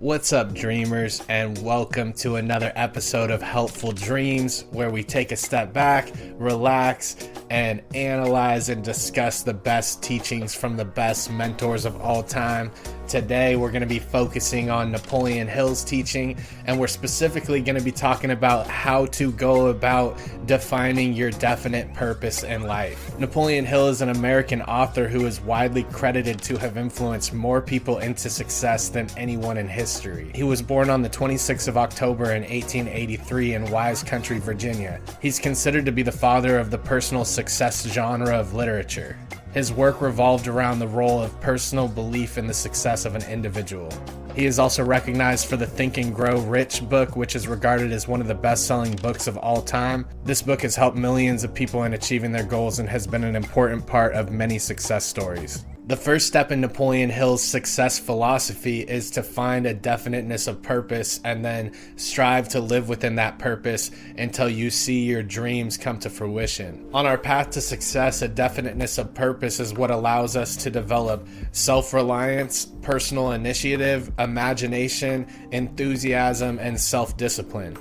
What's up, dreamers, and welcome to another episode of Helpful Dreams, where we take a step back, relax, and analyze and discuss the best teachings from the best mentors of all time. Today, we're going to be focusing on Napoleon Hill's teaching, and we're specifically going to be talking about how to go about defining your definite purpose in life. Napoleon Hill is an American author who is widely credited to have influenced more people into success than anyone in history. He was born on the 26th of October in 1883 in Wise Country, Virginia. He's considered to be the father of the personal success genre of literature. His work revolved around the role of personal belief in the success of an individual. He is also recognized for the Think and Grow Rich book, which is regarded as one of the best-selling books of all time. This book has helped millions of people in achieving their goals and has been an important part of many success stories. The first step in Napoleon Hill's success philosophy is to find a definiteness of purpose and then strive to live within that purpose until you see your dreams come to fruition. On our path to success, a definiteness of purpose is what allows us to develop self-reliance, personal initiative, imagination, enthusiasm, and self-discipline.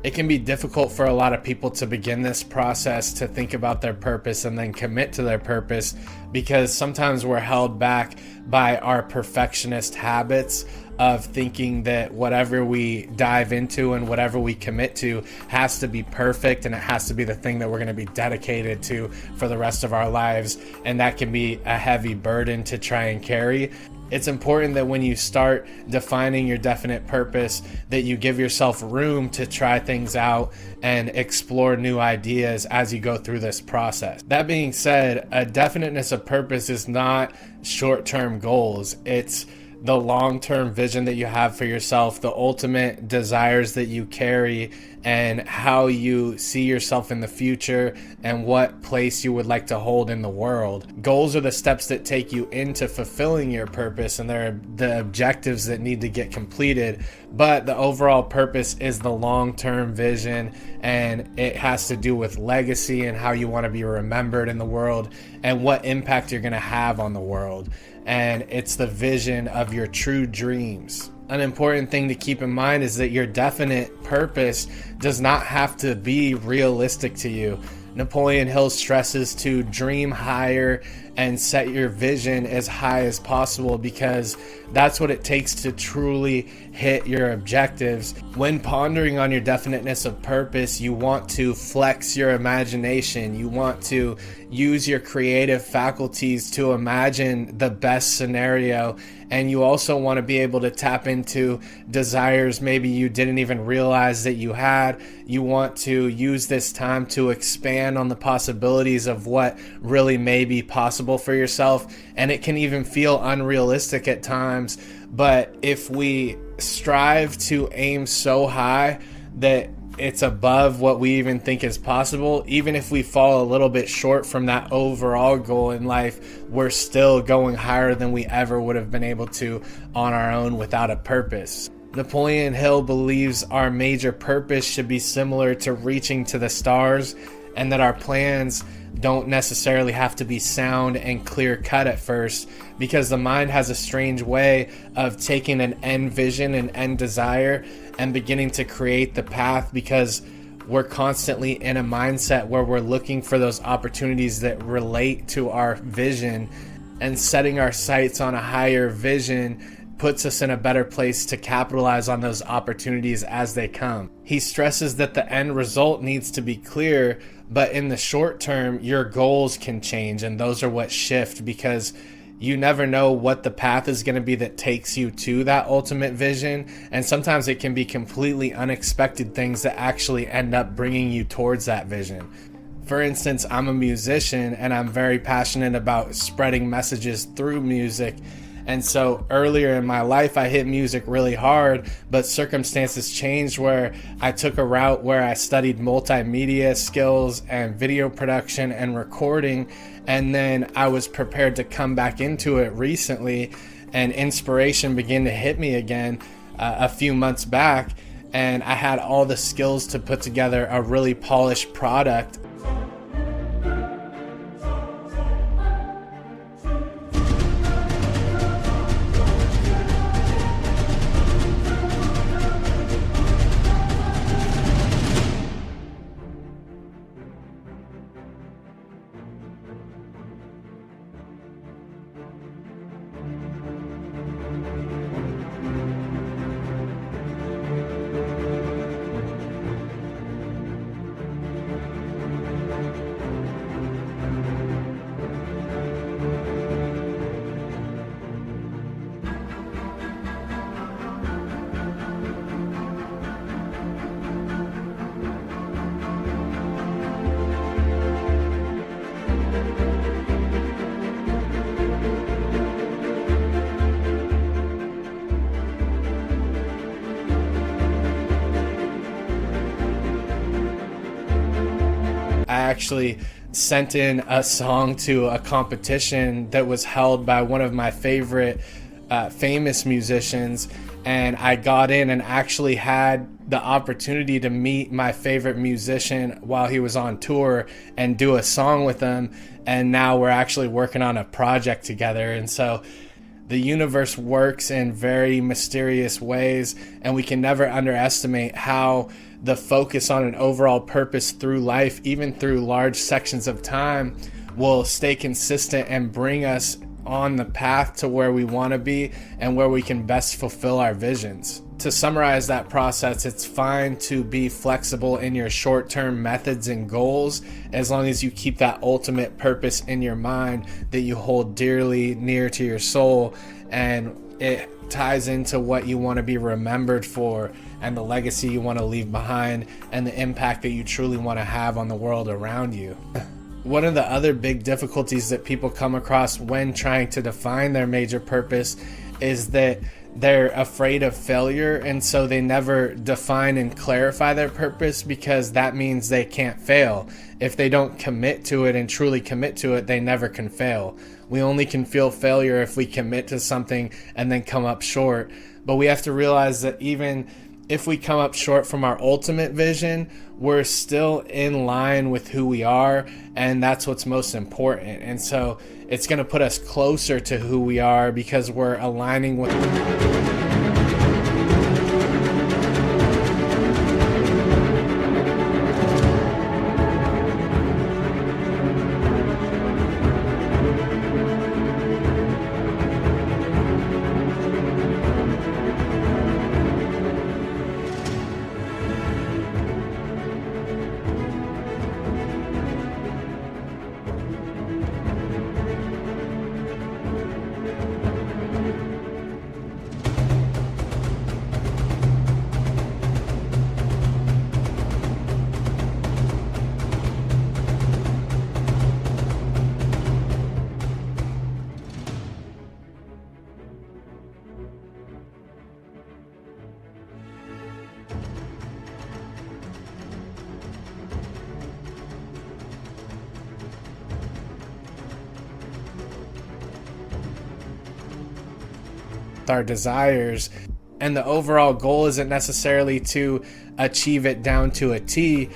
It can be difficult for a lot of people to begin this process to think about their purpose and then commit to their purpose because sometimes we're held back by our perfectionist habits of thinking that whatever we dive into and whatever we commit to has to be perfect and it has to be the thing that we're going to be dedicated to for the rest of our lives, and that can be a heavy burden to try and carry. It's important that when you start defining your definite purpose, that you give yourself room to try things out and explore new ideas as you go through this process. That being said, a definiteness of purpose is not short-term goals. It's the long-term vision that you have for yourself, the ultimate desires that you carry, and how you see yourself in the future and what place you would like to hold in the world. Goals are the steps that take you into fulfilling your purpose, and they're the objectives that need to get completed. But the overall purpose is the long-term vision, and it has to do with legacy and how you want to be remembered in the world and what impact you're going to have on the world. And it's the vision of your true dreams. An important thing to keep in mind is that your definite purpose does not have to be realistic to you. Napoleon Hill stresses to dream higher and set your vision as high as possible because that's what it takes to truly hit your objectives. When pondering on your definiteness of purpose, you want to flex your imagination. You want to use your creative faculties to imagine the best scenario. And you also want to be able to tap into desires maybe you didn't even realize that you had. You want to use this time to expand on the possibilities of what really may be possible for yourself. And it can even feel unrealistic at times. But if we strive to aim so high that it's above what we even think is possible, even if we fall a little bit short from that overall goal in life, we're still going higher than we ever would have been able to on our own without a purpose. Napoleon Hill believes our major purpose should be similar to reaching to the stars, and that our plans don't necessarily have to be sound and clear cut at first, because the mind has a strange way of taking an end vision and end desire and beginning to create the path, because we're constantly in a mindset where we're looking for those opportunities that relate to our vision, and setting our sights on a higher vision puts us in a better place to capitalize on those opportunities as they come. He stresses that the end result needs to be clear, but in the short term, your goals can change, and those are what shift, because you never know what the path is going to be that takes you to that ultimate vision, and sometimes it can be completely unexpected things that actually end up bringing you towards that vision. For instance, I'm a musician, and I'm very passionate about spreading messages through music. And so earlier in my life, I hit music really hard, but circumstances changed where I took a route where I studied multimedia skills and video production and recording. And then I was prepared to come back into it recently, and inspiration began to hit me again a few months back. And I had all the skills to put together a really polished product. actually sent in a song to a competition that was held by one of my favorite famous musicians, and I got in and actually had the opportunity to meet my favorite musician while he was on tour and do a song with him. And now we're actually working on a project together. And so the universe works in very mysterious ways, and we can never underestimate how the focus on an overall purpose through life, even through large sections of time, will stay consistent and bring us on the path to where we want to be and where we can best fulfill our visions. To summarize that process, it's fine to be flexible in your short-term methods and goals as long as you keep that ultimate purpose in your mind that you hold dearly near to your soul, and it ties into what you want to be remembered for and the legacy you want to leave behind and the impact that you truly want to have on the world around you. One of the other big difficulties that people come across when trying to define their major purpose is that they're afraid of failure, and so they never define and clarify their purpose because that means they can't fail. If they don't commit to it and truly commit to it, they never can fail. We only can feel failure if we commit to something and then come up short. But we have to realize that even if we come up short from our ultimate vision, we're still in line with who we are, and that's what's most important. And so it's going to put us closer to who we are because we're aligning with our desires, and the overall goal isn't necessarily to achieve it down to a T.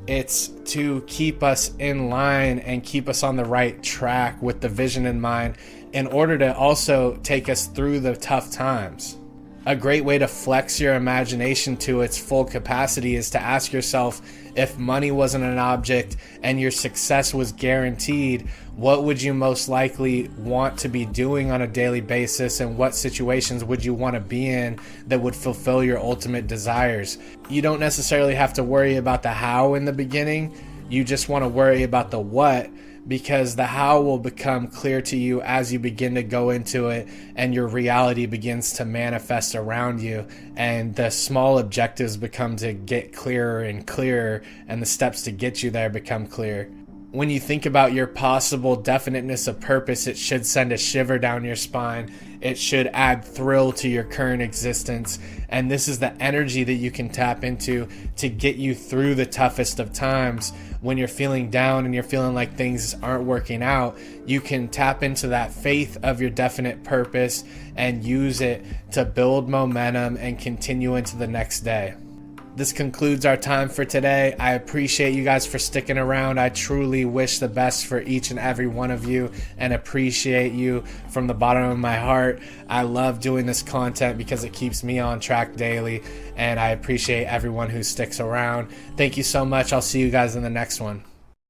It's to keep us in line and keep us on the right track with the vision in mind in order to also take us through the tough times. A great way to flex your imagination to its full capacity is to ask yourself, if money wasn't an object and your success was guaranteed, what would you most likely want to be doing on a daily basis, and what situations would you want to be in that would fulfill your ultimate desires? You don't necessarily have to worry about the how in the beginning. You just want to worry about the what, because the how will become clear to you as you begin to go into it and your reality begins to manifest around you, and the small objectives become to get clearer and clearer, and the steps to get you there become clear. When you think about your possible definiteness of purpose, it should send a shiver down your spine. It should add thrill to your current existence. And this is the energy that you can tap into to get you through the toughest of times. When you're feeling down and you're feeling like things aren't working out, you can tap into that faith of your definite purpose and use it to build momentum and continue into the next day. This concludes our time for today. I appreciate you guys for sticking around. I truly wish the best for each and every one of you and appreciate you from the bottom of my heart. I love doing this content because it keeps me on track daily, and I appreciate everyone who sticks around. Thank you so much. I'll see you guys in the next one.